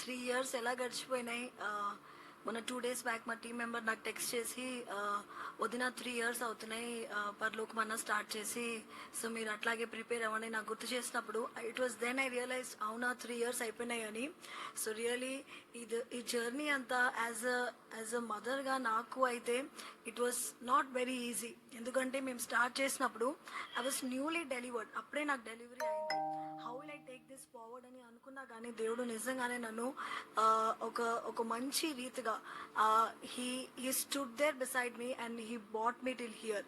3 years ఎలా గడిచిపోయినాయి. మొన్న 2 days back మా టీం మెంబర్ నాకు టెక్స్ట్ చేసి వదిన 3 ఇయర్స్ అవుతున్నాయి పరలోకమన్న స్టార్ట్ చేసి, సో మీరు అట్లాగే ప్రిపేర్ అవ్వండి నాకు గుర్తు చేసినప్పుడు it was then I realize అవునా 3 ఇయర్స్ అయిపోయినాయి అని. సో రియలీ ఈ జర్నీ అంతా యాజ్ అ మదర్గా నాకు అయితే it was not very easy. ఎందుకంటే మేము స్టార్ట్ చేసినప్పుడు ఐ వాస్ న్యూలీ డెలివర్డ్, అప్పుడే నాకు డెలివరీ అయింది. How will I take this forward అని అనుకున్నా కానీ దేవుడు నిజంగానే నన్ను ఒక మంచి రీతిగా he stood there beside me and he bought me till here.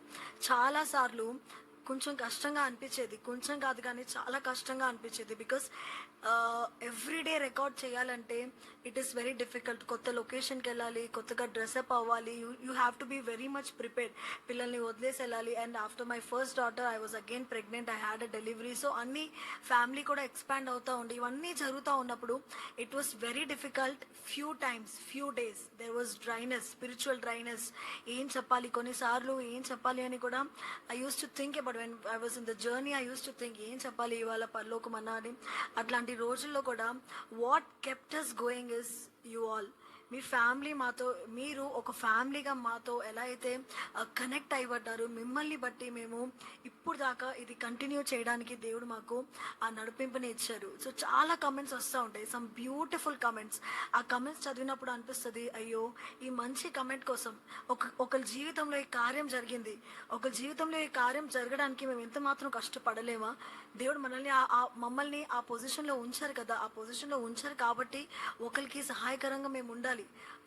చాలాసార్లు కొంచెం కష్టంగా అనిపించేది, కొంచెం కాదు కానీ చాలా కష్టంగా అనిపించేది. బికాస్ ఎవ్రీడే రికార్డ్ చేయాలంటే ఇట్ ఈస్ వెరీ డిఫికల్ట్. కొత్త లొకేషన్కి వెళ్ళాలి, కొత్తగా డ్రెస్అప్ అవ్వాలి, you have to be very much prepared. పిల్లల్ని వదిలేసి వెళ్ళాలి. And after my first daughter I was again pregnant, I had a delivery. So అన్ని ఫ్యామిలీ కూడా ఎక్స్పాండ్ అవుతూ ఉండి ఇవన్నీ జరుగుతూ ఉన్నప్పుడు it was very difficult. Few days there was dryness, spiritual dryness. ఏం చెప్పాలి, కొన్నిసార్లు ఏం చెప్పాలి అని కూడా I use to think about when I was in the journey. I use to think ఏం చెప్పాలి ఇవాళ పరలోకం అన్నా అని. అట్లాంటి రోజుల్లో కూడా what kept us going is you all. Me family మాతో, మీరు ఒక ఫ్యామిలీగా మాతో ఎలా అయితే కనెక్ట్ అయ్యబడ్డారు, మిమ్మల్ని బట్టి మేము ఇప్పుడు దాకా ఇది కంటిన్యూ చేయడానికి దేవుడు మాకు ఆ నడిపింపుని ఇచ్చారు. సో చాలా కమెంట్స్ వస్తూ ఉంటాయి, సమ్ బ్యూటిఫుల్ కమెంట్స్. ఆ కమెంట్స్ చదివినప్పుడు అనిపిస్తుంది అయ్యో ఈ మంచి కమెంట్ కోసం ఒకరి జీవితంలో ఈ కార్యం జరిగింది, ఒకరి జీవితంలో ఈ కార్యం జరగడానికి మేము ఎంత మాత్రం కష్టపడలేమా? దేవుడు మమ్మల్ని ఆ పొజిషన్లో ఉంచారు కదా, ఆ పొజిషన్లో ఉంచారు కాబట్టి ఒకరికి సహాయకరంగా మేము ఉండాలి,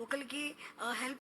ఒకరికి హెల్ప్